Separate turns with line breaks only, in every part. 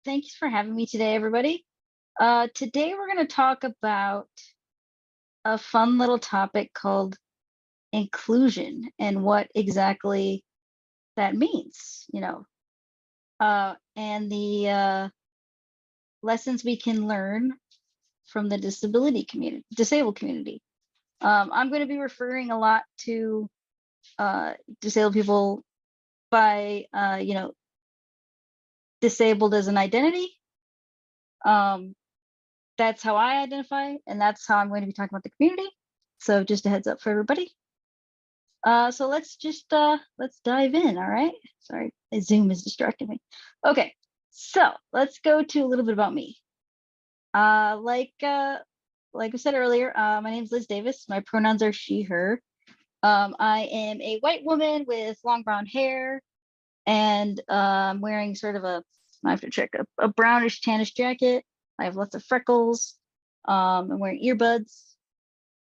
Thanks for having me today, everybody. Today we're going to talk about a fun little topic called inclusion and what exactly that means, and the lessons we can learn from the disabled community. I'm going to be referring a lot to disabled people by, disabled as an identity. That's how I identify, and that's how I'm going to be talking about the community. So just a heads up for everybody. So let's dive in. All right. Sorry, Zoom is distracting me. Okay, so let's go to a little bit about me. Like I said earlier, my name is Liz Davis. My pronouns are she, her. I am a white woman with long brown hair, and I'm wearing sort of I have to check, a brownish tannish jacket. I have lots of freckles. I'm wearing earbuds,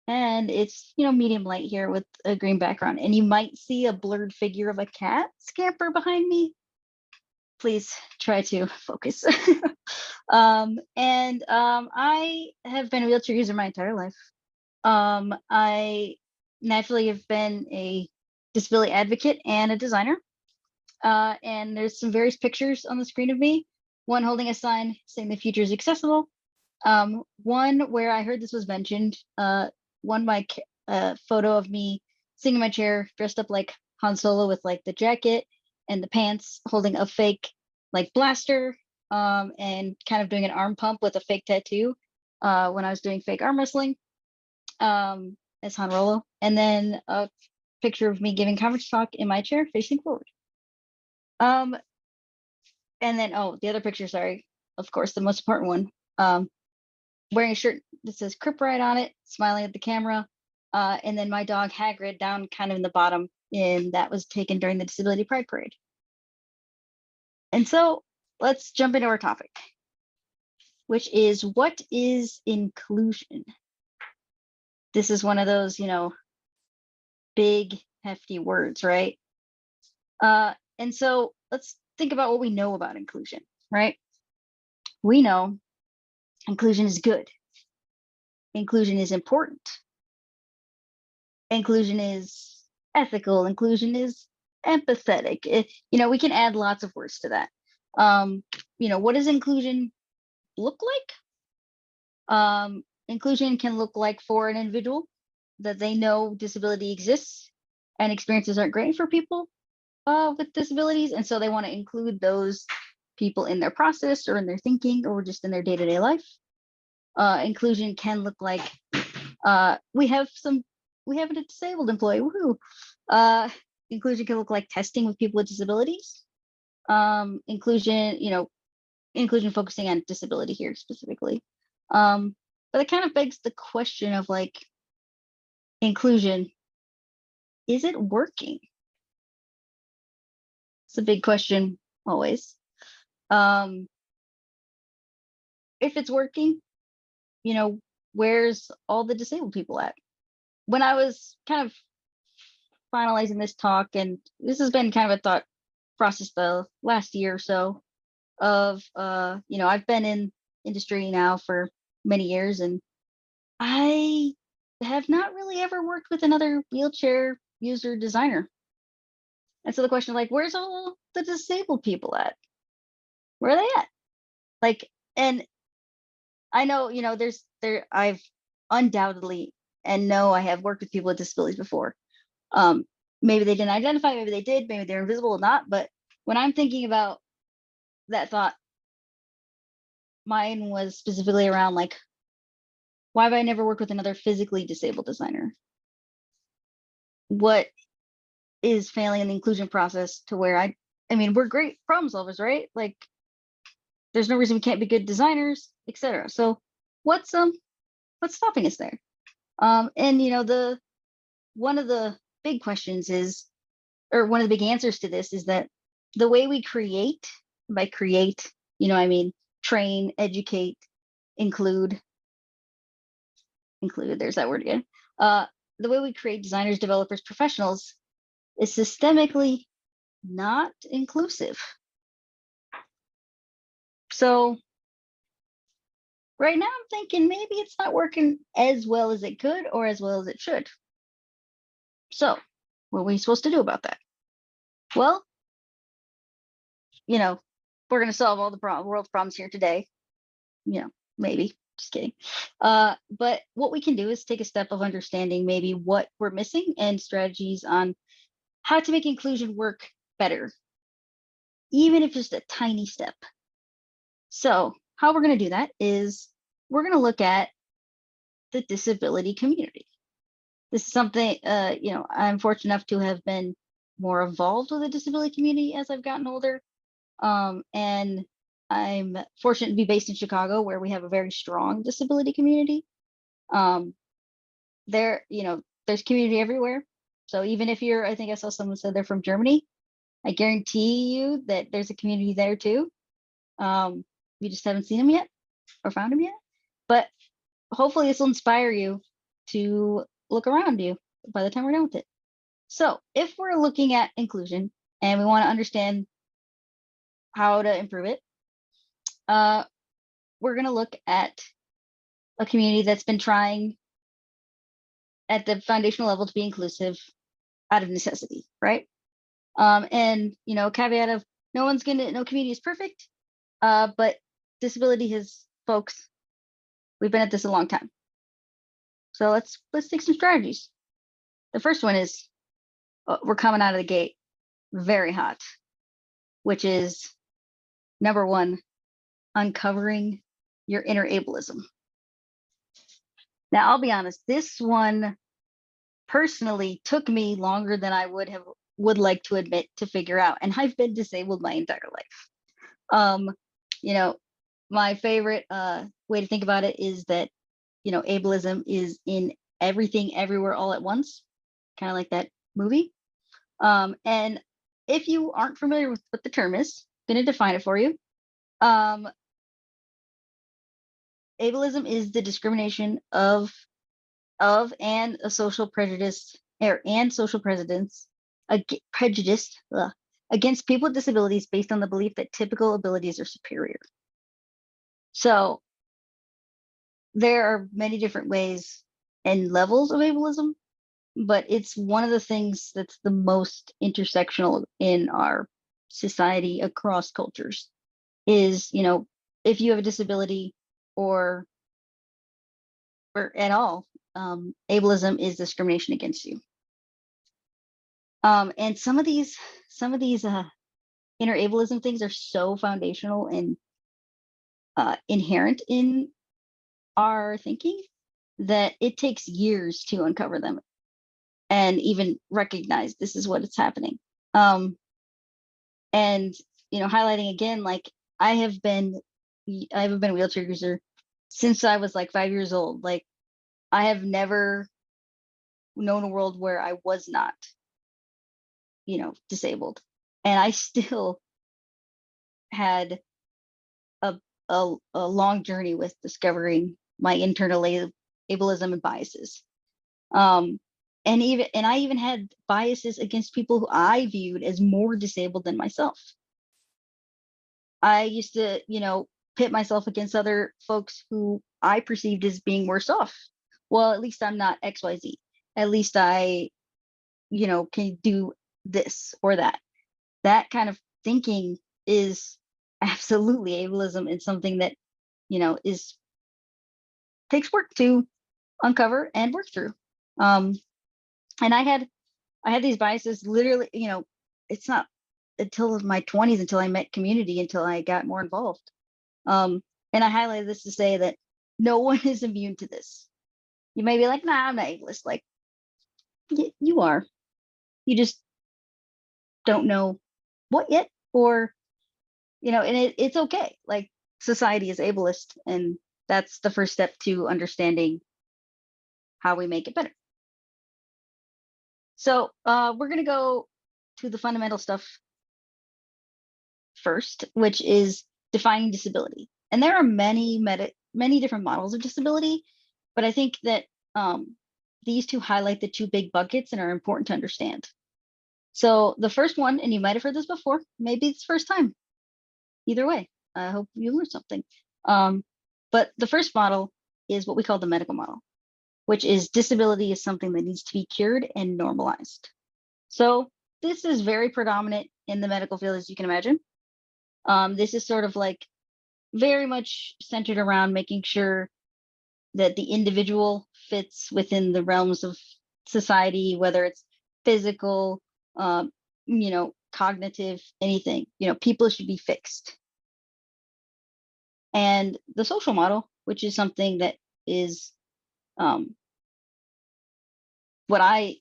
and it's medium light here with a green background. And you might see a blurred figure of a cat scamper behind me. Please try to focus. I have been a wheelchair user my entire life. I naturally have been a disability advocate and a designer. And there's some various pictures on the screen of me. One holding a sign saying the future is accessible. One where I heard this was mentioned. One photo of me sitting in my chair, dressed up like Han Solo with like the jacket and the pants, holding a fake like blaster, and kind of doing an arm pump with a fake tattoo. When I was doing fake arm wrestling, as Han Rolo, and then a picture of me giving conference talk in my chair facing forward. And then, the other picture, sorry, of course, the most important one, wearing a shirt that says Crip Ride on it, smiling at the camera. And then my dog Hagrid down kind of in the bottom, and that was taken during the Disability Pride Parade. And so let's jump into our topic, which is, what is inclusion? This is one of those, big, hefty words, right? And so let's think about what we know about inclusion, right? We know inclusion is good. Inclusion is important. Inclusion is ethical. Inclusion is empathetic. We can add lots of words to that. What does inclusion look like? Inclusion can look like, for an individual, that they know disability exists and experiences aren't great for people with disabilities, and so they want to include those people in their process or in their thinking or just in their day-to-day life. Inclusion can look like, we have a disabled employee. Woohoo! Inclusion can look like testing with people with disabilities. Inclusion focusing on disability here specifically. But it kind of begs the question of like, inclusion, is it working? It's a big question always. If it's working, where's all the disabled people at? When I was kind of finalizing this talk, and this has been kind of a thought process the last year or so of, I've been in industry now for many years, and I have not really ever worked with another wheelchair user designer. And so the question, like, where's all the disabled people at? Where are they at? Like, and I know, I've undoubtedly, and no, I have worked with people with disabilities before. Maybe they didn't identify, maybe they did, maybe they're invisible or not. But when I'm thinking about that thought, mine was specifically around like, why have I never worked with another physically disabled designer? What is failing in the inclusion process to where I mean, we're great problem solvers, right? Like, there's no reason we can't be good designers, etc. So what's stopping us there? And one of the big questions is, or one of the big answers to this is that the way we create, by create, I mean train, educate, include, there's that word again. The way we create designers, developers, professionals is systemically not inclusive. So right now I'm thinking maybe it's not working as well as it could or as well as it should. So what are we supposed to do about that? Well, we're going to solve all the world's problems here today. Maybe. Just kidding. But what we can do is take a step of understanding maybe what we're missing and strategies on how to make inclusion work better, even if just a tiny step. So how we're going to do that is we're going to look at the disability community. This is something, I'm fortunate enough to have been more involved with the disability community as I've gotten older. And I'm fortunate to be based in Chicago, where we have a very strong disability community. There's community everywhere. So even if I think I saw someone said they're from Germany, I guarantee you that there's a community there too. You just haven't seen them yet or found them yet. But hopefully this will inspire you to look around you by the time we're done with it. So if we're looking at inclusion and we want to understand how to improve it, we're going to look at a community that's been trying at the foundational level to be inclusive out of necessity, right? And caveat of no community is perfect, but disability folks, we've been at this a long time. So let's take some strategies. The first one is we're coming out of the gate very hot, which is number one, uncovering your inner ableism. Now, I'll be honest, this one personally took me longer than I would like to admit to figure out. And I've been disabled my entire life. My favorite way to think about it is that, ableism is in everything, everywhere, all at once, kind of like that movie. And if you aren't familiar with what the term is, I'm going to define it for you. Ableism is the discrimination of and a social prejudice and social prejudice against people with disabilities based on the belief that typical abilities are superior. So there are many different ways and levels of ableism, but it's one of the things that's the most intersectional in our society across cultures is, if you have a disability or at all, ableism is discrimination against you. And some of these inner ableism things are so foundational and inherent in our thinking that it takes years to uncover them and even recognize this is what it's happening. And highlighting again, like I have been a wheelchair user since I was like 5 years old. Like I have never known a world where I was not, disabled. And I still had a long journey with discovering my internal ableism and biases. And I even had biases against people who I viewed as more disabled than myself. I used to, pit myself against other folks who I perceived as being worse off. Well, at least I'm not XYZ. At least I, can do this or that. That kind of thinking is absolutely ableism and something that, takes work to uncover and work through. And I had these biases literally, it's not until my 20s until I met community, until I got more involved. And I highlighted this to say that no one is immune to this. You may be like, nah, I'm not ableist. Like, you are. You just don't know what yet, or, and it's okay. Like, society is ableist, and that's the first step to understanding how we make it better. So we're going to go to the fundamental stuff first, which is defining disability. And there are many different models of disability, but I think that these two highlight the two big buckets and are important to understand. So the first one, and you might have heard this before, maybe it's first time. Either way, I hope you learned something. But the first model is what we call the medical model, which is disability is something that needs to be cured and normalized. So this is very predominant in the medical field, as you can imagine. This is sort of like very much centered around making sure that the individual fits within the realms of society, whether it's physical, cognitive, anything. People should be fixed. And the social model, which is something that is what I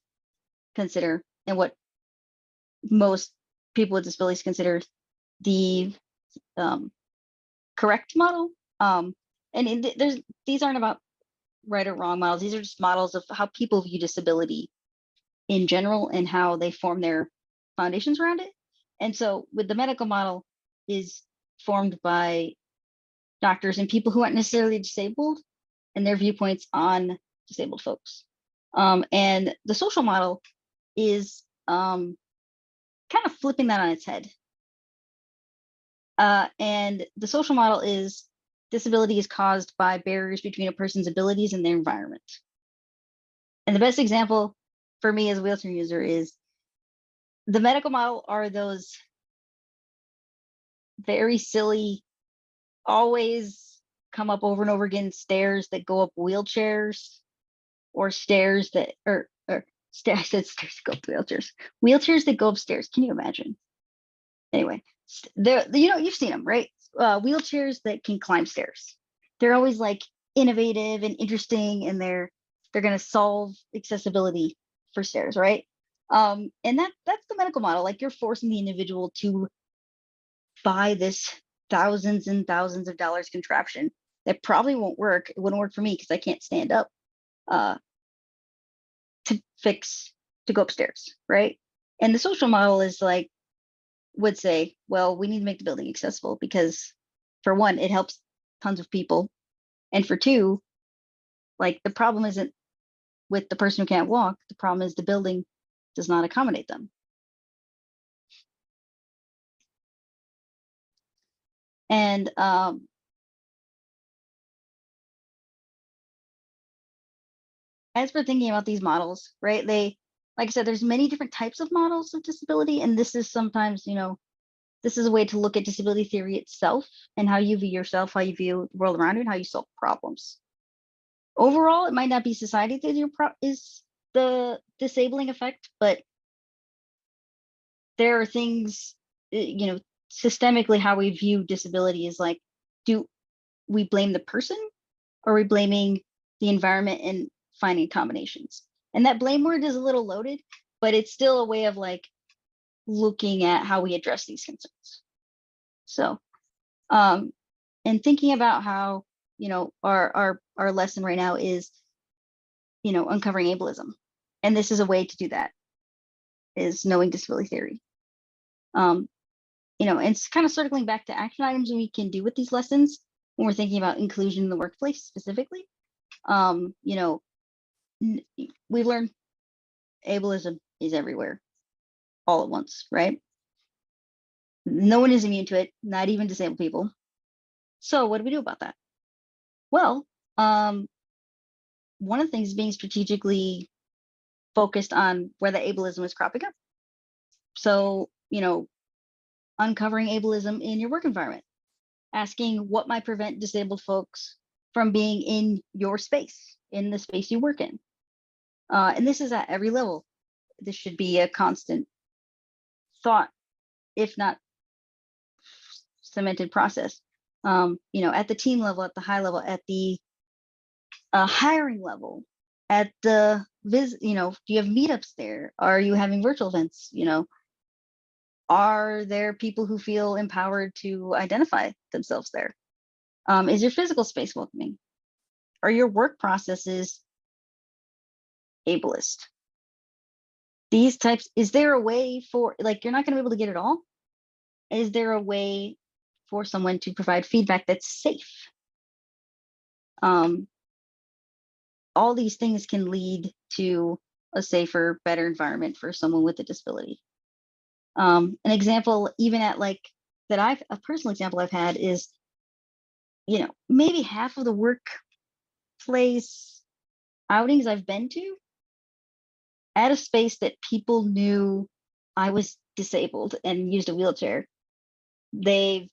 consider and what most people with disabilities consider the correct model. These aren't about right or wrong models. These are just models of how people view disability in general and how they form their foundations around it. And so with the medical model is formed by doctors and people who aren't necessarily disabled and their viewpoints on disabled folks. And the social model is kind of flipping that on its head. And the social model is disability is caused by barriers between a person's abilities and their environment. And the best example for me as a wheelchair user is the medical model are those very silly, always come up over and over again stairs that go up wheelchairs, or stairs that I said stairs that go up wheelchairs that go upstairs. Can you imagine? Anyway, you've seen them, right? Wheelchairs that can climb stairs. They're always like innovative and interesting, and they're going to solve accessibility for stairs, right? And that's the medical model. Like, you're forcing the individual to buy this thousands and thousands of dollars contraption that probably won't work. It wouldn't work for me because I can't stand up to go upstairs, right? And the social model is like, would say, well, we need to make the building accessible because, for one, it helps tons of people, and for two, like, the problem isn't with the person who can't walk. The problem is the building does not accommodate them. And as we're thinking about these models, right, like I said, there's many different types of models of disability, and this is sometimes, this is a way to look at disability theory itself and how you view yourself, how you view the world around you, and how you solve problems. Overall, it might not be society that is the disabling effect, but there are things, systemically, how we view disability is like, do we blame the person, or are we blaming the environment and finding combinations? And that blame word is a little loaded, but it's still a way of like looking at how we address these concerns. So, and thinking about how, our lesson right now is, uncovering ableism. And this is a way to do that, is knowing disability theory. And it's kind of circling back to action items we can do with these lessons when we're thinking about inclusion in the workplace specifically. We've learned ableism is everywhere all at once, right? No one is immune to it, not even disabled people. So what do we do about that? Well, one of the things is being strategically focused on where the ableism is cropping up. So, uncovering ableism in your work environment, asking what might prevent disabled folks from being in your space, in the space you work in. And this is at every level. This should be a constant thought, if not cemented process. At the team level, at the high level, at the hiring level, at the do you have meetups there? Are you having virtual events? Are there people who feel empowered to identify themselves there? Is your physical space welcoming? Are your work processes ableist? These types, is there a way for, like, you're not going to be able to get it all? Is there a way for someone to provide feedback that's safe? All these things can lead to a safer, better environment for someone with a disability. An example, even at like that a personal example I've had is, maybe half of the workplace outings I've been to at a space that people knew I was disabled and used a wheelchair. They've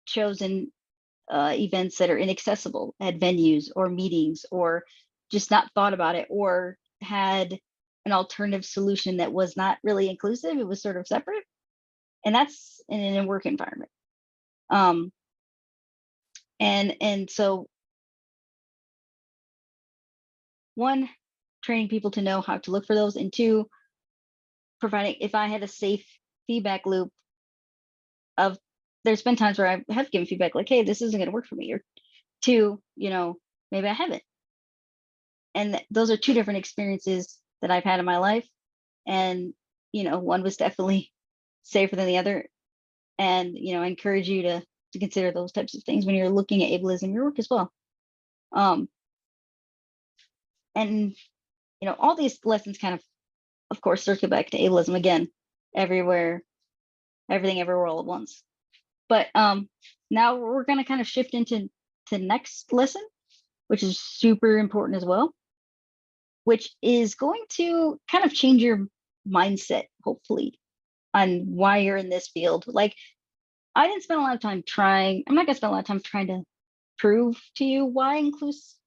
chosen events that are inaccessible at venues or meetings, or just not thought about it, or had an alternative solution that was not really inclusive. It was sort of separate. And that's in a work environment. And so, one, training people to know how to look for those, and two, providing, if I had a safe feedback loop of, there's been times where I have given feedback like, hey, this isn't going to work for me, or two, maybe I haven't. And those are two different experiences that I've had in my life. And, one was definitely safer than the other. And, I encourage you to consider those types of things when you're looking at ableism in your work as well. And, all these lessons kind of course, circle back to ableism again, everywhere, everything, everywhere, all at once. But now we're going to kind of shift into the next lesson, which is super important as well, which is going to kind of change your mindset, hopefully, on why you're in this field. Like, I didn't spend a lot of time I'm not going to spend a lot of time trying to prove to you why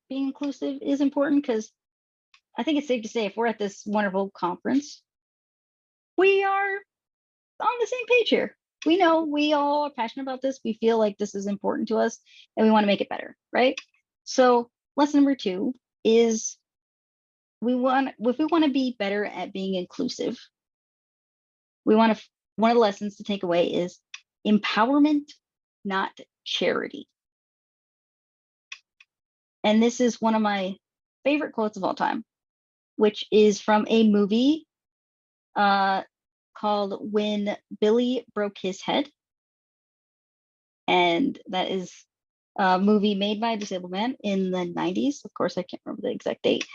being inclusive is important, because I think it's safe to say if we're at this wonderful conference, we are on the same page here. We know we all are passionate about this. We feel like this is important to us and we want to make it better, right? So lesson number 2 is if we want to be better at being inclusive, one of the lessons to take away is empowerment, not charity. And this is one of my favorite quotes of all time, which is from a movie called When Billy Broke His Head. And that is a movie made by a disabled man in the 90s. Of course, I can't remember the exact date.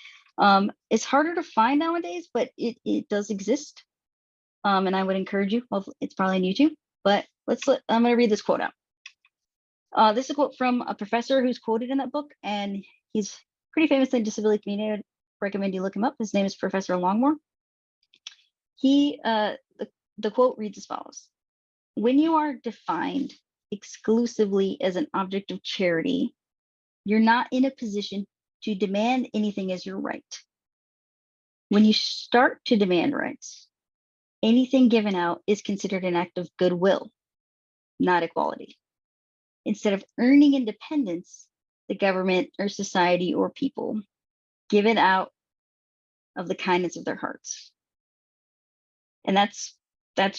It's harder to find nowadays, but it does exist. And I would encourage you, well, it's probably on YouTube, but I'm going to read this quote out. This is a quote from a professor who's quoted in that book, and he's pretty famous in the disability community. I would recommend you look him up. His name is Professor Longmore. The quote reads as follows: when you are defined exclusively as an object of charity, you're not in a position to demand anything as your right. When you start to demand rights, anything given out is considered an act of goodwill, not equality. Instead of earning independence, the government or society or people give it out of the kindness of their hearts. And that's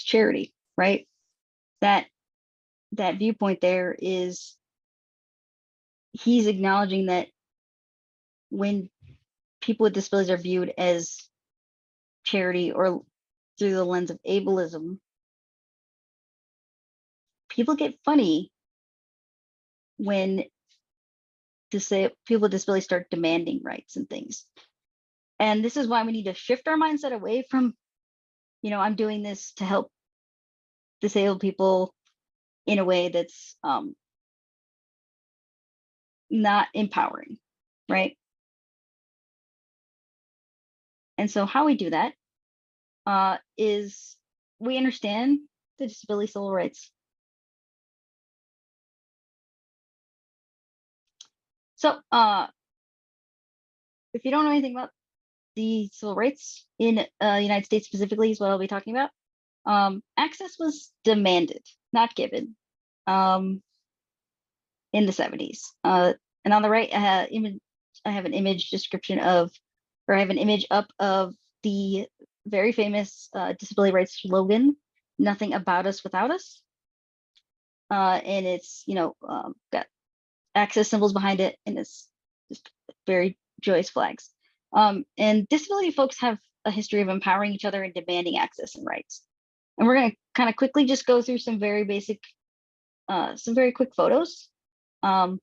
charity, right? That viewpoint there is, he's acknowledging that when people with disabilities are viewed as charity or through the lens of ableism, people get funny when people with disabilities start demanding rights and things. And this is why we need to shift our mindset away from, I'm doing this to help disabled people in a way that's not empowering, right? And so how we do that is we understand the disability civil rights. So if you don't know anything about the civil rights in the United States specifically is what I'll be talking about. Access was demanded, not given, in the 70s. And on the right, I have an image description of, or I have an image up of the very famous disability rights slogan, "Nothing about us without us." And it's, got access symbols behind it, and it's just very joyous flags. And disability folks have a history of empowering each other and demanding access and rights. And we're going to kind of quickly just go through some very basic, some very quick photos. And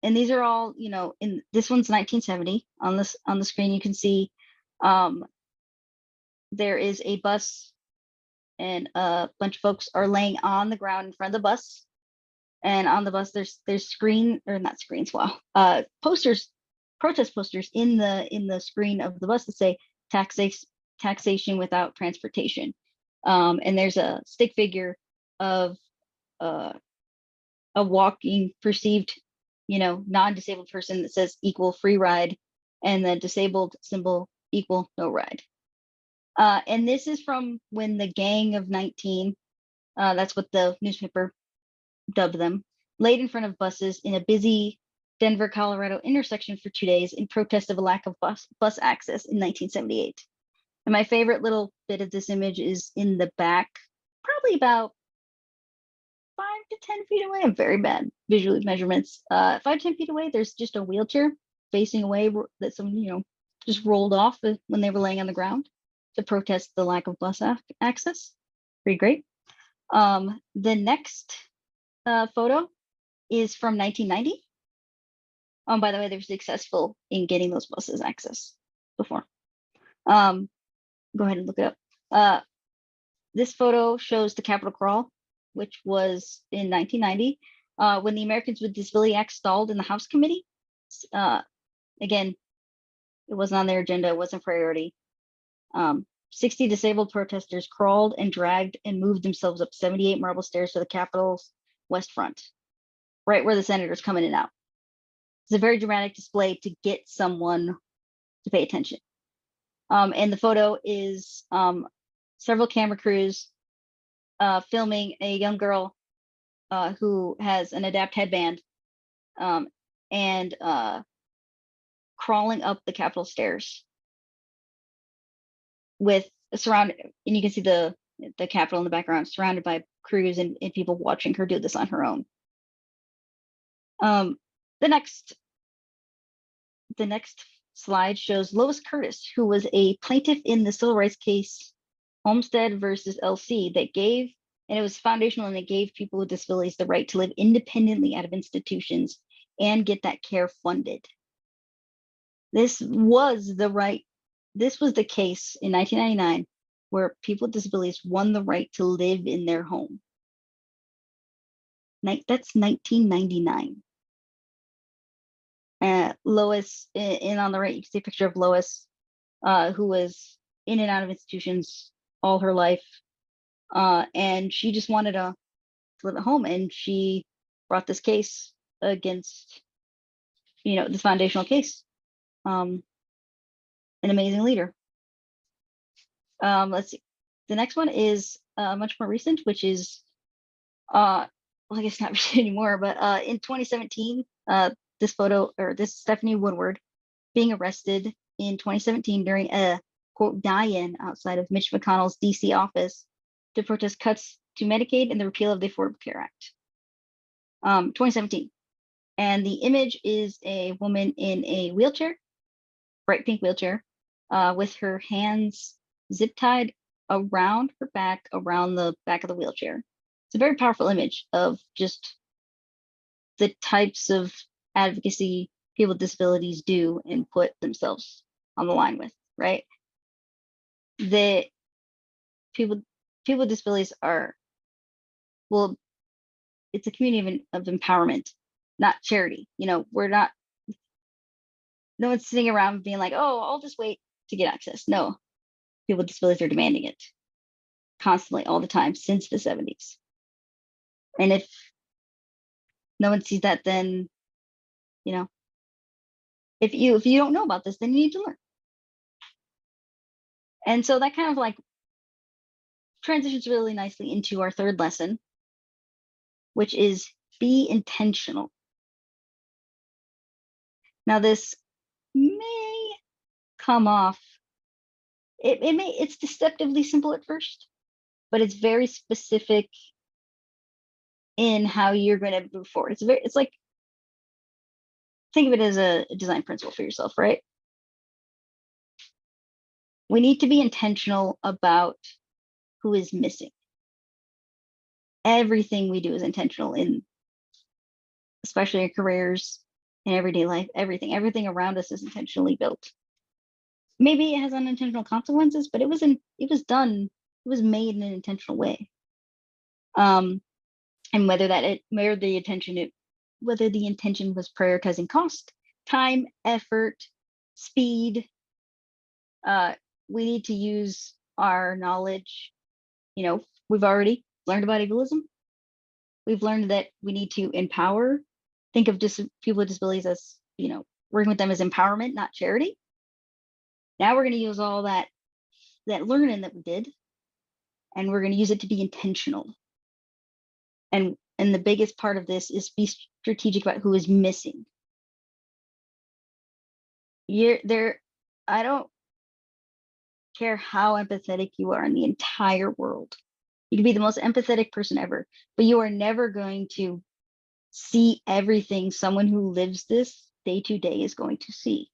these are all, in this one's 1970. On the screen, you can see there is a bus and a bunch of folks are laying on the ground in front of the bus. And on the bus, there's screen or not screens, wow, posters, protest posters in the screen of the bus that say taxation without transportation. And there's a stick figure of a walking perceived, non-disabled person that says equal free ride, and the disabled symbol equal no ride. And this is from when the Gang of 19, that's what the newspaper dubbed them, laid in front of buses in a busy Denver, Colorado intersection for 2 days in protest of a lack of bus access in 1978. And my favorite little bit of this image is in the back, probably about 5 to 10 feet away. I'm very bad visual measurements. 5 to 10 feet away, there's just a wheelchair facing away that someone, just rolled off when they were laying on the ground to protest the lack of bus access. Pretty great. The next photo is from 1990. By the way, they were successful in getting those buses access before. Go ahead and look it up. This photo shows the Capitol crawl, which was in 1990, when the Americans with Disability Act stalled in the House committee. Again, it wasn't on their agenda, it wasn't a priority. 60 disabled protesters crawled and dragged and moved themselves up 78 marble stairs to the Capitol's west front, right where the senators come in and out. It's a very dramatic display to get someone to pay attention. And the photo is several camera crews filming a young girl who has an Adapt headband and crawling up the Capitol stairs with surrounded, and you can see the Capitol in the background, surrounded by crews and people watching her do this on her own. The next slide shows Lois Curtis, who was a plaintiff in the civil rights case Homestead versus LC that gave, and it was foundational, and it gave people with disabilities the right to live independently out of institutions and get that care funded. This was the case in 1999 where people with disabilities won the right to live in their home. That's 1999. Lois, in on the right, you can see a picture of Lois, who was in and out of institutions all her life. And she just wanted to live at home, and she brought this case against, this foundational case. An amazing leader. Let's see. The next one is much more recent, which is, well, I guess not recent anymore, but in 2017, this photo, or this Stephanie Woodward being arrested in 2017 during a quote die-in outside of Mitch McConnell's DC office to protest cuts to Medicaid and the repeal of the Affordable Care Act. 2017. And the image is a woman in a wheelchair, bright pink wheelchair, with her hands zip tied around her back, around the back of the wheelchair. It's a very powerful image of just the types of advocacy people with disabilities do and put themselves on the line with, right? The people with disabilities are, well, it's a community of empowerment, not charity. We're not, no one's sitting around being like, oh, I'll just wait to get access. No, people with disabilities are demanding it constantly, all the time, since the 70s. And if no one sees that, then, if you don't know about this, then you need to learn. And so that kind of like transitions really nicely into our third lesson, which is be intentional. Now, this may come off, it's deceptively simple at first, but it's very specific in how you're going to move forward. It's like, think of it as a design principle for yourself, right? We need to be intentional about who is missing. Everything we do is intentional, in especially our careers and everyday life. Everything around us is intentionally built. Maybe it has unintentional consequences, but it was done It was made in an intentional way. And whether the intention was prioritizing cost, time, effort, speed, we need to use our knowledge. We've already learned about ableism. We've learned that we need to empower, think of people with disabilities as, working with them as empowerment, not charity. Now we're going to use all that learning that we did, and we're going to use it to be intentional. And the biggest part of this is be strategic about who is missing. I don't care how empathetic you are in the entire world. You can be the most empathetic person ever, but you are never going to see everything someone who lives this day to day is going to see.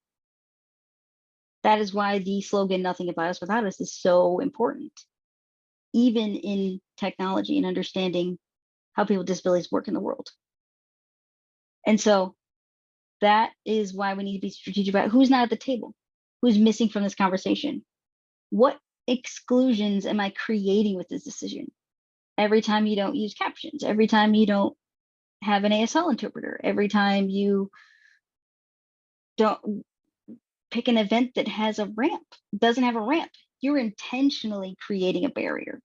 That is why the slogan, "Nothing about us without us," is so important, even in technology and understanding how people with disabilities work in the world. And so that is why we need to be strategic about who's not at the table, who's missing from this conversation. What exclusions am I creating with this decision? Every time you don't use captions, every time you don't have an ASL interpreter, every time you don't pick an event that has a ramp, doesn't have a ramp, you're intentionally creating a barrier.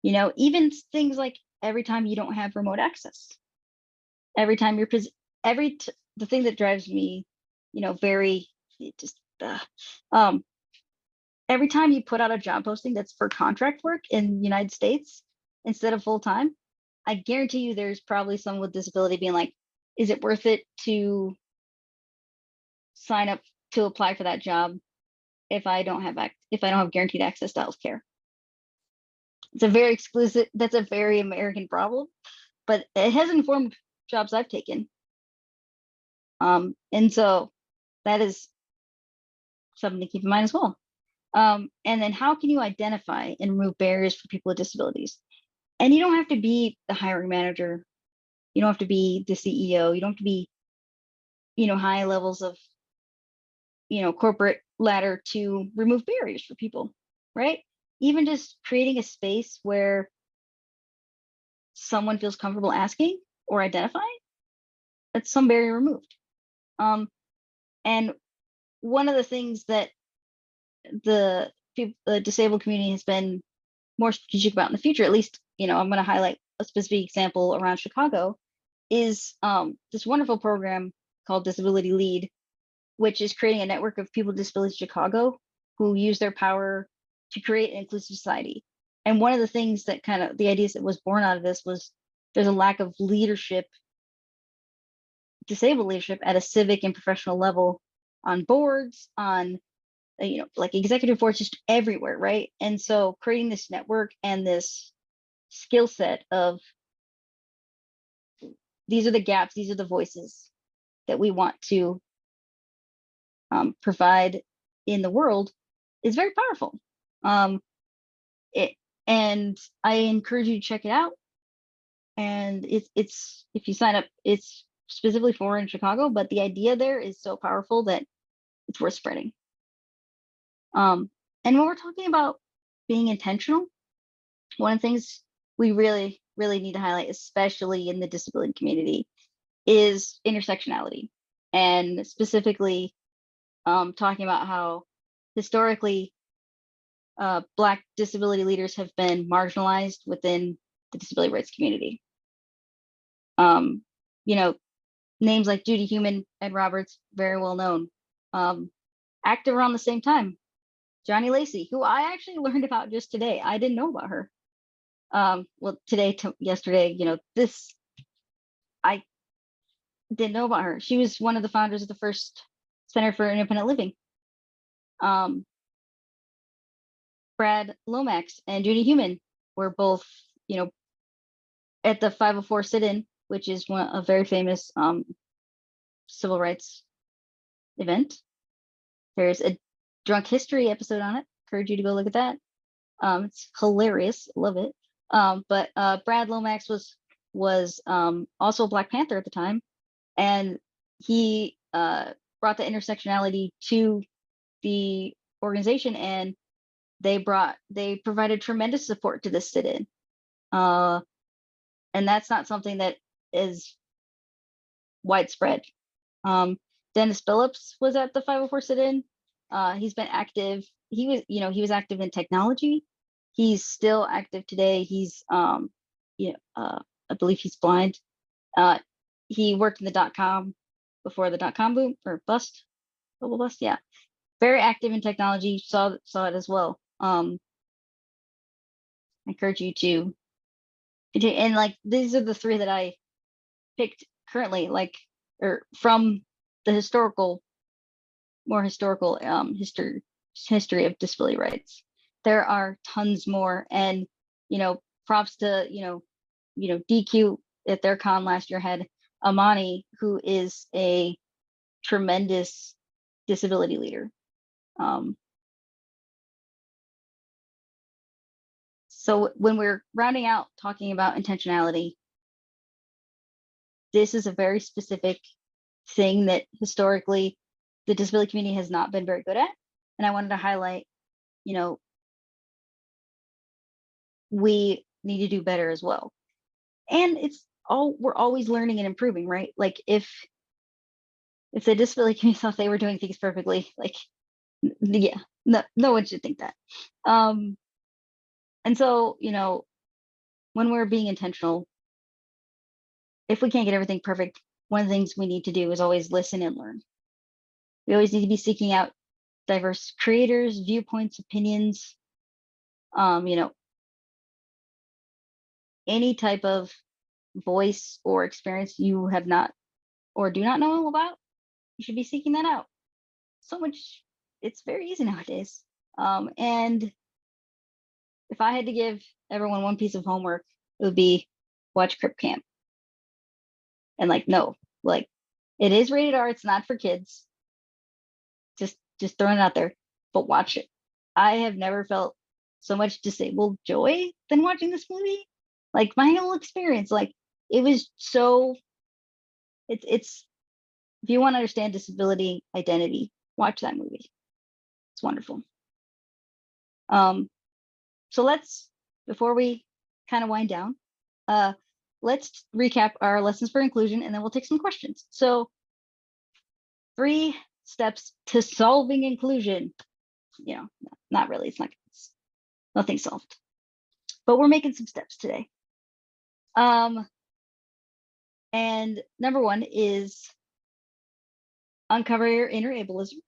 Even things like every time you don't have remote access, every time the thing that drives me, every time you put out a job posting that's for contract work in the United States instead of full time, I guarantee you there's probably someone with disability being like, is it worth it to sign up to apply for that job if I don't have guaranteed access to healthcare? It's that's a very American problem, but it has informed jobs I've taken. And so that is something to keep in mind as well. And then how can you identify and remove barriers for people with disabilities? And you don't have to be the hiring manager. You don't have to be the CEO. You don't have to be, high levels of, corporate ladder to remove barriers for people, right? Even just creating a space where someone feels comfortable asking or identifying, that's some barrier removed. And one of the things that the disabled community has been more strategic about in the future, at least, I'm going to highlight a specific example around Chicago, is this wonderful program called Disability Lead, which is creating a network of people with disabilities in Chicago who use their power to create an inclusive society. And one of the things that the ideas that was born out of this was there's a lack of leadership, disabled leadership at a civic and professional level, on boards, on like executive boards, just everywhere, right? And so creating this network and this skill set of, these are the gaps, these are the voices that we want to provide in the world, is very powerful. And I encourage you to check it out. And it's if you sign up, it's specifically for in Chicago, but the idea there is so powerful that it's worth spreading. And when we're talking about being intentional, one of the things we really, really need to highlight, especially in the disability community, is intersectionality. And specifically, talking about how historically Black disability leaders have been marginalized within the disability rights community. Names like Judy Heumann, Ed Roberts, very well known. Active around the same time, Johnny Lacey, who I actually learned about just today. I didn't know about her. Yesterday, I didn't know about her. She was one of the founders of the first Center for Independent Living. Brad Lomax and Judy Heumann were both, at the 504 sit-in, which is a very famous civil rights event. There's a drunk history episode on it. Encourage you to go look at that. It's hilarious. Love it. But Brad Lomax was also a Black Panther at the time, and he brought the intersectionality to the organization and they provided tremendous support to this sit-in. And that's not something that is widespread. Dennis Phillips was at the 504 sit-in. He's been active. He was active in technology. He's still active today. He's I believe he's blind. He worked in the .com before the .com boom or bust, global bust. Yeah, very active in technology. Saw it as well. I encourage you to, and like these are the three that I picked currently, like, or from the more historical history of disability rights. There are tons more, and props to DQ at their con last year had Amani, who is a tremendous disability leader. So when we're rounding out talking about intentionality, this is a very specific thing that historically the disability community has not been very good at. And I wanted to highlight, we need to do better as well. And we're always learning and improving, right? Like if the disability community thought they were doing things perfectly, like, yeah, no one should think that. And so, when we're being intentional, if we can't get everything perfect, one of the things we need to do is always listen and learn. We always need to be seeking out diverse creators, viewpoints, opinions, any type of voice or experience you have not or do not know about, you should be seeking that out. So much, it's very easy nowadays. And if I had to give everyone one piece of homework, it would be watch Crip Camp. And it is rated R, it's not for kids. Just throwing it out there, but watch it. I have never felt so much disabled joy than watching this movie. Like my whole experience, like it was so, it's if you want to understand disability identity, watch that movie. It's wonderful. So before we kind of wind down, let's recap our lessons for inclusion, and then we'll take some questions. So 3 steps to solving inclusion. Not really, it's nothing solved, but we're making some steps today. And number 1 is uncover your inner ableism.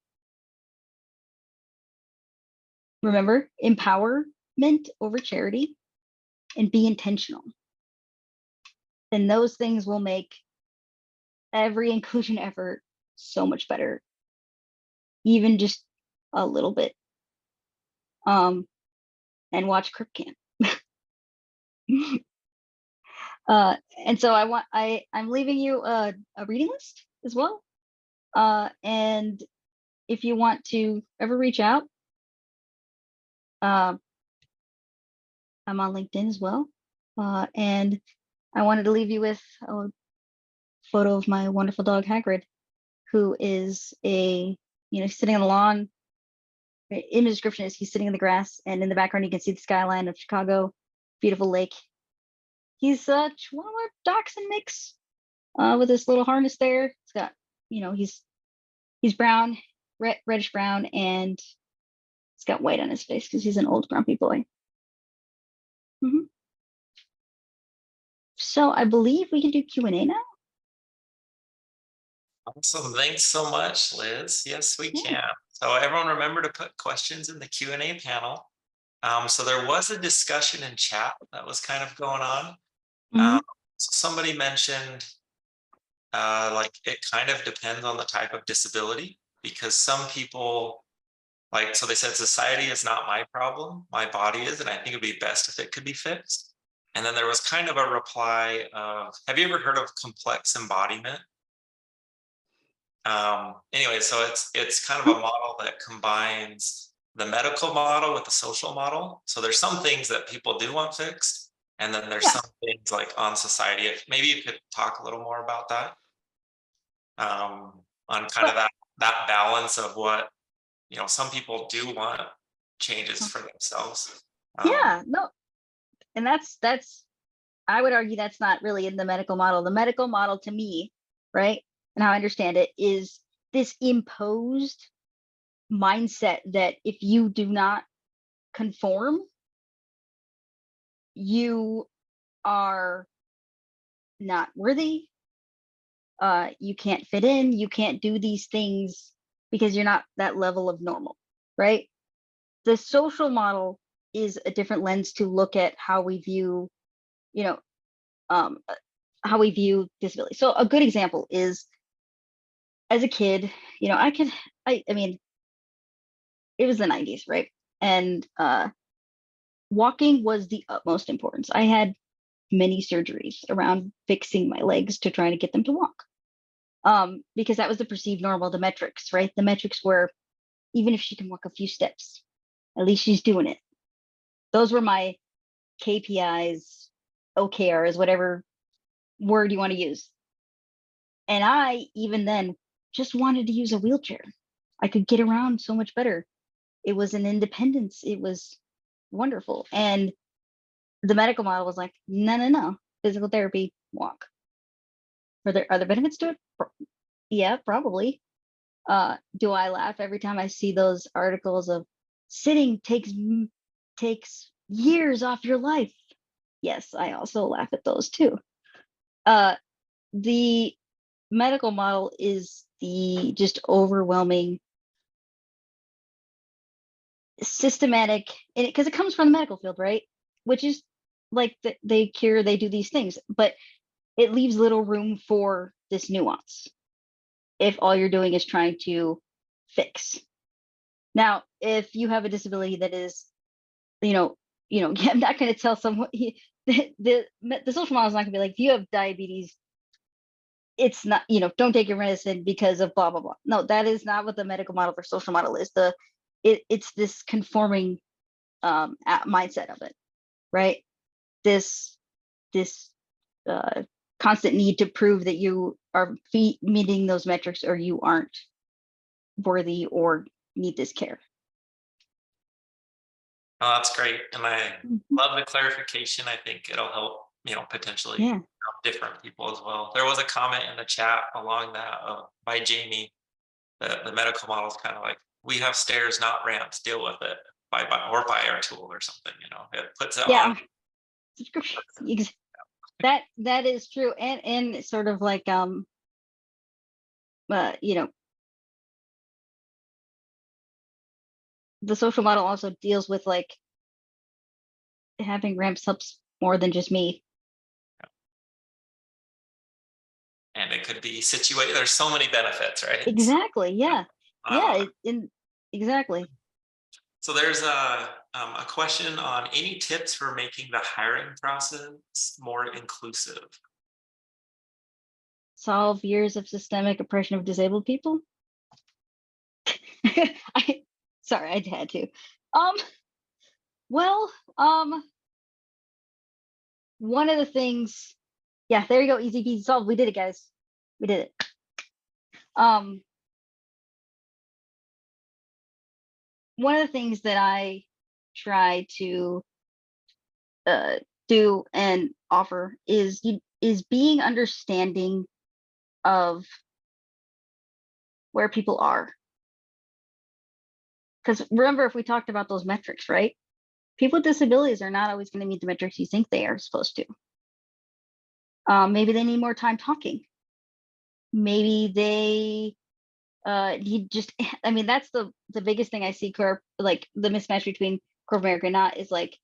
Remember, empowerment over charity, and be intentional. And those things will make every inclusion effort so much better, even just a little bit. And watch Crip Camp. And so I'm leaving you a reading list as well. And if you want to ever reach out, I'm on LinkedIn as well. And I wanted to leave you with a photo of my wonderful dog Hagrid, who is sitting on the lawn. In the description is he's sitting in the grass, and in the background you can see the skyline of Chicago, beautiful lake. He's a Chihuahua Dachshund mix with this little harness there. It's got, he's brown, reddish brown, and it's got white on his face because he's an old grumpy boy. So I believe we can do Q&A now.
Awesome. Thanks so much, Liz. Yes, we can. So everyone remember to put questions in the Q&A panel. So there was a discussion in chat that was kind of going on. So somebody mentioned like it kind of depends on the type of disability, because some people, so they said society is not my problem, my body is, and I think it'd be best if it could be fixed. And then there was kind of a reply of, have you ever heard of complex embodiment? Anyway, so it's kind of a model that combines the medical model with the social model. So there's some things that people do want fixed, and then there's some things like on society. If maybe you could talk a little more about that, on kind of that balance of what some people do want changes for themselves.
Yeah, no, and that's I would argue that's not really in the medical model. The medical model to me, right, and how I understand it is this imposed mindset that if you do not conform, you are not worthy. You can't fit in, you can't do these things because you're not that level of normal, right? The social model is a different lens to look at how we view, you know, how we view disability. So a good example is as a kid, I mean, it was the 90s, right? And walking was the utmost importance. I had many surgeries around fixing my legs to try to get them to walk. Because that was the perceived normal, the metrics, right? The metrics were even if she can walk a few steps, at least she's doing it. Those were my KPIs, OKRs, whatever word you want to use. And I, even then, just wanted to use a wheelchair. I could get around so much better. It was an independence. It was wonderful. And the medical model was like, no, no, no, physical therapy, walk. Are there other benefits to it? Yeah, probably. Do I laugh every time I see those articles of sitting takes years off your life? Yes, I also laugh at those too. The medical model is the just overwhelming systematic, and because it comes from the medical field, right? Which is like they cure, they do these things, but it leaves little room for this nuance if all you're doing is trying to fix. Now, if you have a disability that is, I'm not going to tell someone the social model is not going to be like, if you have diabetes, it's not, don't take your medicine because of blah blah blah. No, that is not what the medical model or social model is. It's this conforming mindset of it, right? This constant need to prove that you are meeting those metrics or you aren't worthy or need this care.
Oh, that's great. And I
Mhm.
love the clarification. I think it'll help, potentially
Yeah.
help different people as well. There was a comment in the chat along that by Jamie. The medical model is kind of like, we have stairs, not ramps, deal with it or buy our tool or something, it puts it on.
Yeah. That is true. And sort of like the social model also deals with like having ramps helps more than just me.
And it could be situated. There's so many benefits, right?
Exactly. Yeah. Yeah. Exactly.
So there's a question on any tips for making the hiring process more inclusive.
Solve years of systemic oppression of disabled people. Sorry, I had to. Well, one of the things, yeah, there you go, easy peasy solved. We did it, guys. We did it. One of the things that I try to do and offer is being understanding of where people are. Because remember, if we talked about those metrics, right? People with disabilities are not always going to meet the metrics you think they are supposed to. Maybe they need more time talking. Maybe they need just, I mean, that's the biggest thing I see like the mismatch between corporate America and not is like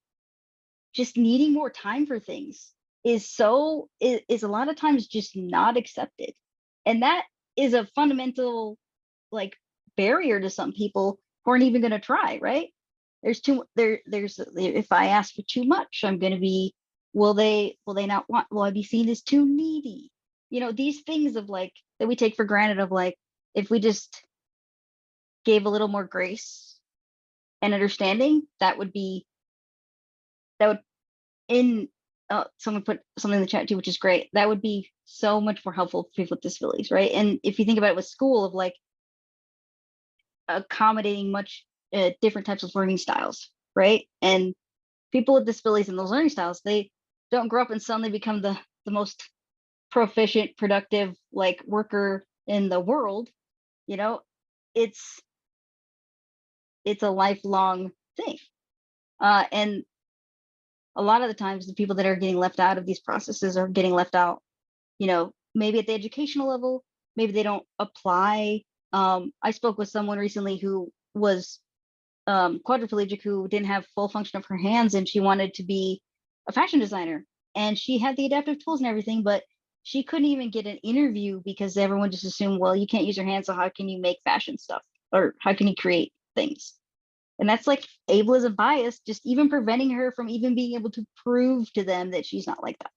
just needing more time for things is a lot of times just not accepted. And that is a fundamental like barrier to some people who aren't even going to try, right? There's if I ask for too much, I'm going to be, will they not want, will I be seen as too needy? These things of like that we take for granted of like, if we just gave a little more grace and understanding, that would in someone put something in the chat too, which is great. That would be so much more helpful for people with disabilities, right? And if you think about it with school of like accommodating much different types of learning styles, right? And people with disabilities in those learning styles, they don't grow up and suddenly become the most proficient, productive like worker in the world. You know, it's it's a lifelong thing. And a lot of the times the people that are getting left out of these processes are getting left out, maybe at the educational level, maybe they don't apply. I spoke with someone recently who was quadriplegic, who didn't have full function of her hands, and she wanted to be a fashion designer, and she had the adaptive tools and everything, but she couldn't even get an interview because everyone just assumed, well, you can't use your hands, so how can you make fashion stuff, or how can you create things? And that's like ableism bias, just even preventing her from even being able to prove to them that she's not like that,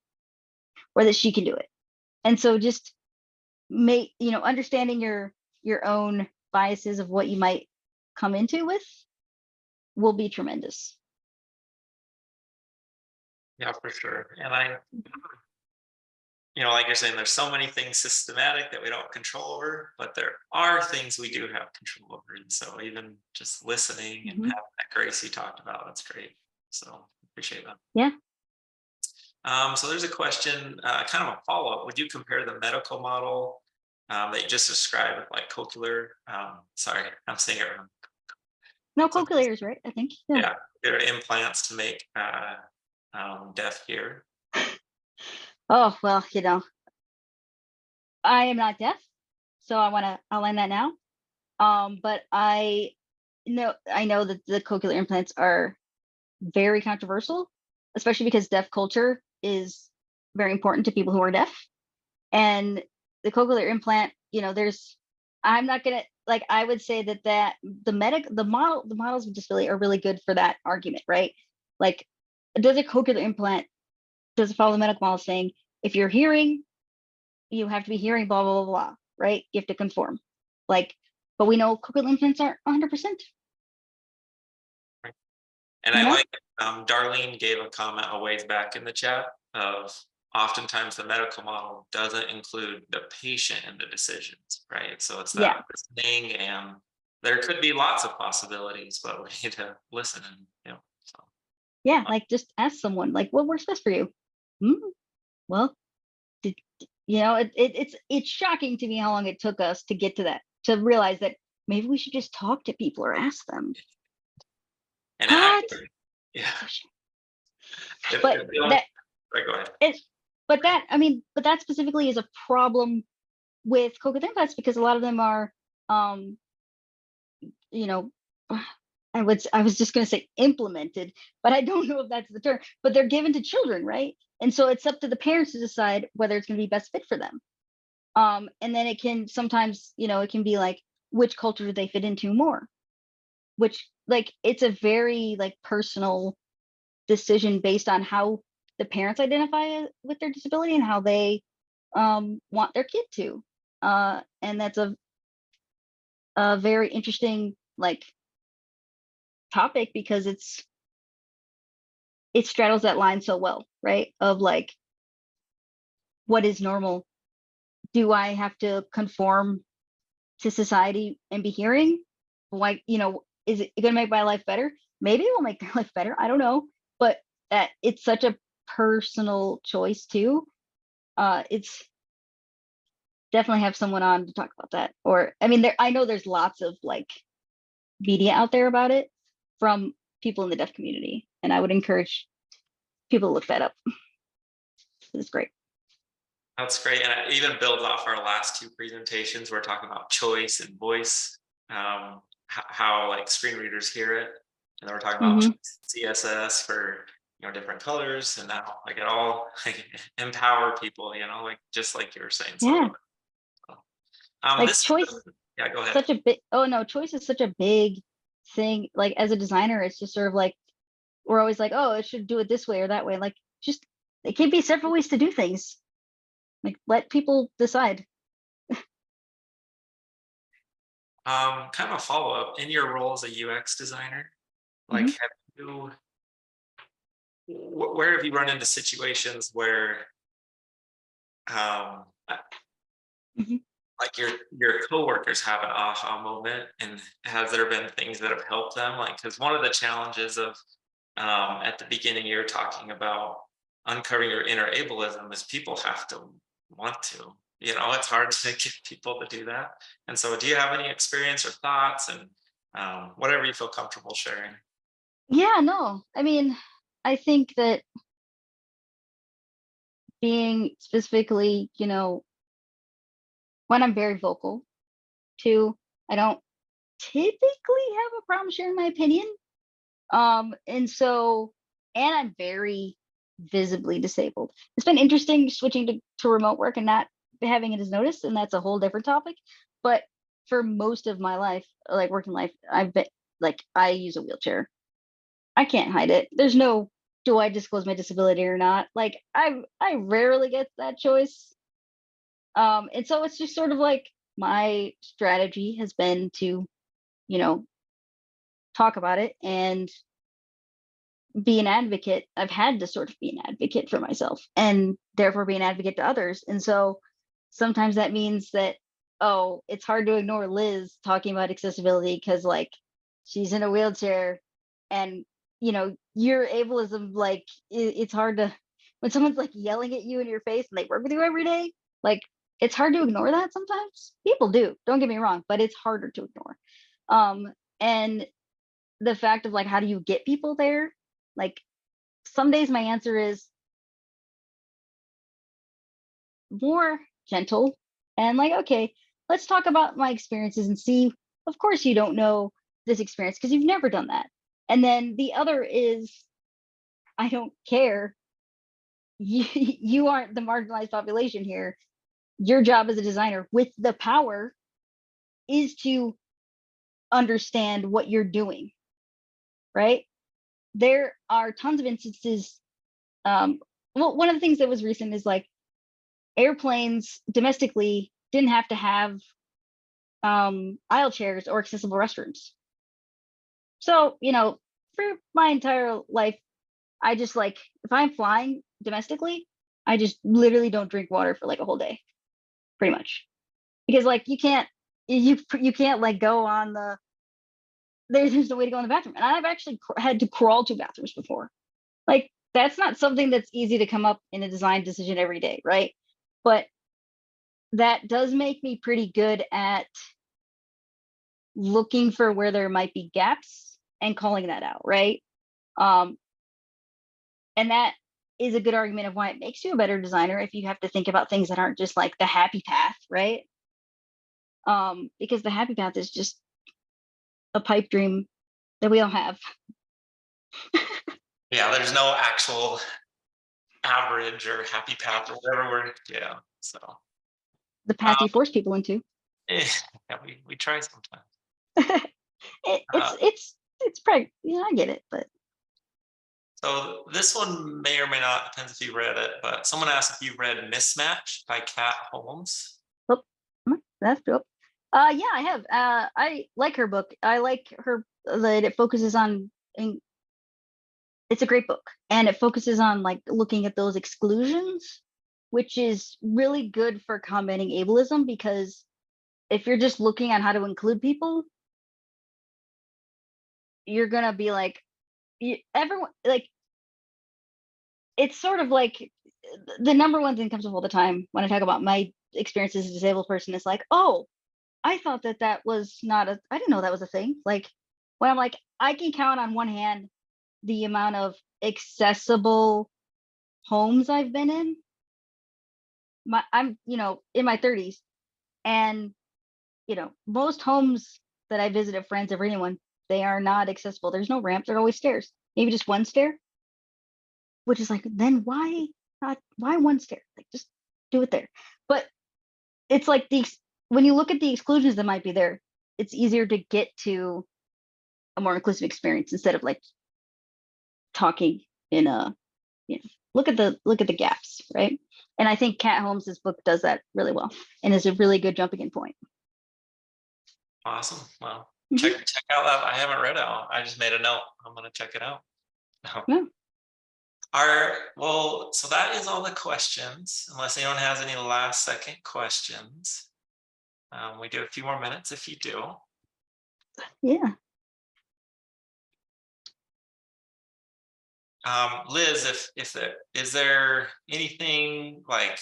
or that she can do it. And so just understanding your own biases of what you might come into with will be tremendous.
Yeah, for sure. And like you're saying, there's so many things systematic that we don't control over, but there are things we do have control over. And so even just listening and
Mhm.
having that grace you talked about, that's great. So appreciate that.
Yeah.
So there's a question, kind of a follow-up. Would you compare the medical model that you just described with like cochlear? Sorry, I'm saying it wrong.
No,
So,
cochlears, right? I think. Yeah.
yeah, there are implants to make deaf hear.
Oh, well, I am not deaf, so I want to outline that now. But I know that the cochlear implants are very controversial, especially because deaf culture is very important to people who are deaf. And the cochlear implant, I'm not gonna like I would say that the models of disability are really good for that argument, right? Like, does a cochlear implant does it follow the medical model saying if you're hearing, you have to be hearing blah blah blah blah, right? You have to conform. Like, but we know cochlear implants aren't 100%,
And
you
I
know?
like Darlene gave a comment a ways back in the chat of oftentimes the medical model doesn't include the patient in the decisions, right? So it's
Yeah.
that listening, and there could be lots of possibilities, but we need to listen and so
Yeah, like just ask someone like what works best for you. Hmm, well, did, it's shocking to me how long it took us to get to that, to realize that maybe we should just talk to people or ask them.
and
What?
actually, yeah.
So sh-
If,
But
if you don't,
that
right, go ahead.
it, but that specifically is a problem with cochlear implants because a lot of them are, um, you know, I was just going to say implemented, but I don't know if that's the term. But they're given to children, right? And so it's up to the parents to decide whether it's going to be best fit for them. And then it can sometimes, it can be like which culture do they fit into more, which like it's a very like personal decision based on how the parents identify with their disability and how they want their kid to. And that's a very interesting like topic because it straddles that line so well, right? Of like, what is normal? Do I have to conform to society and be hearing? Like, is it going to make my life better? Maybe it will make their life better. I don't know. But it's such a personal choice too. It's definitely have someone on to talk about that. Or, I mean, I know there's lots of like media out there about it from people in the deaf community. And I would encourage people to look that up. It's great.
That's great. And it even builds off our last two presentations. We're talking about choice and voice, how like screen readers hear it. And then we're talking about
Hmm.
CSS for different colors, and now like it all like empower people, like just like you were saying. So I
Yeah.
love it.
Like
This
choice,
yeah, go ahead.
such a big, oh no, choice is such a big thing. Like as a designer, it's just sort of like, we're always like, oh, it should do it this way or that way. Like, just it can be several ways to do things. Like, let people decide.
Kind of a follow-up in your role as a UX designer, like
Hmm.
have you where have you run into situations where um
Hmm.
like your coworkers have an aha moment, and has there been things that have helped them? Like, because one of the challenges of at the beginning you're talking about uncovering your inner ableism is people have to want to. It's hard to get people to do that. And so, do you have any experience or thoughts, and whatever you feel comfortable sharing?
Yeah, no. I mean, I think that being specifically, when I'm very vocal, too, I don't typically have a problem sharing my opinion. And so, and I'm very visibly disabled. It's been interesting switching to remote work and not having it as noticed, and that's a whole different topic. But for most of my life, like working life, I've been like, I use a wheelchair. I can't hide it. There's no, do I disclose my disability or not? Like I rarely get that choice. And so it's just sort of like my strategy has been to, you know, talk about it and be an advocate. I've had to sort of be an advocate for myself and therefore be an advocate to others. And so sometimes that means that, oh, it's hard to ignore Liz talking about accessibility because like she's in a wheelchair and your ableism, like it's hard to, when someone's like yelling at you in your face and they work with you every day, like it's hard to ignore that sometimes. People do, don't get me wrong, but it's harder to ignore. And the fact of like, how do you get people there? Like some days my answer is more gentle and like, okay, let's talk about my experiences and see, of course you don't know this experience because you've never done that. And then the other is, I don't care. You aren't the marginalized population here. Your job as a designer with the power is to understand what you're doing, right? There are tons of instances. Well, one of the things that was recent is like airplanes domestically didn't have to have aisle chairs or accessible restrooms. So, for my entire life, I just like, if I'm flying domestically, I just literally don't drink water for like a whole day, pretty much. Because like you can't like go on there's no way to go in the bathroom. And I've actually had to crawl to bathrooms before. Like that's not something that's easy to come up in a design decision every day, right? But that does make me pretty good at looking for where there might be gaps and calling that out, right? Um, and that is a good argument of why it makes you a better designer if you have to think about things that aren't just like the happy path, right? Because the happy path is just a pipe dream that we all have.
Yeah, there's no actual average or happy path or whatever yeah. So
The path
um,
you force people into.
eh, yeah, we try sometimes.
it,
Uh,
it's probably, I get it, but
so this one may or may not, depends if you read it, but someone asked if you read Mismatch by Kat Holmes.
oh, that's dope. Yeah, I have. I like her book. I like her that it focuses on. It's a great book, and it focuses on like looking at those exclusions, which is really good for combating ableism because if you're just looking at how to include people, you're gonna be like, everyone like it's sort of like the number one thing comes up all the time when I talk about my experience as a disabled person is like, oh, I thought that was not I didn't know that was a thing. Like when I'm like, I can count on one hand the amount of accessible homes I've been in. I'm, in my 30s, and most homes that I visit of friends or anyone, they are not accessible. There's no ramp. There are always stairs. Maybe just one stair, which is like, then why not? Why one stair? Like just do it there. But it's like when you look at the exclusions that might be there, it's easier to get to a more inclusive experience instead of like talking in a, look at the gaps, right? And I think Kat Holmes's book does that really well and is a really good jumping in point.
Awesome. Well, check
Mhm.
out that. I haven't read it. I just made a note. I'm gonna check it out.
Yeah.
Well, so that is all the questions, unless anyone has any last second questions. We do a few more minutes if you do.
Yeah.
Liz, if there is there anything like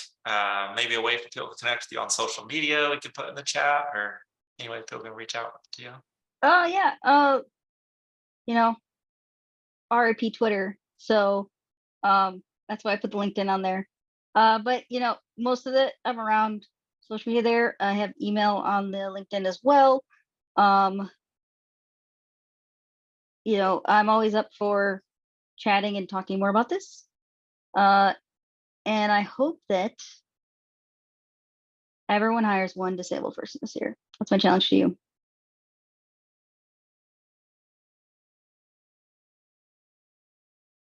maybe a way for people to connect with you on social media we could put in the chat, or any way people can reach out to you?
Oh yeah. You know, RIP Twitter. So that's why I put the LinkedIn on there. But you know, most of it I'm around social media there. I have email on the LinkedIn as well. You know, I'm always up for chatting and talking more about this. And I hope that everyone hires one disabled person this year. That's my challenge to you.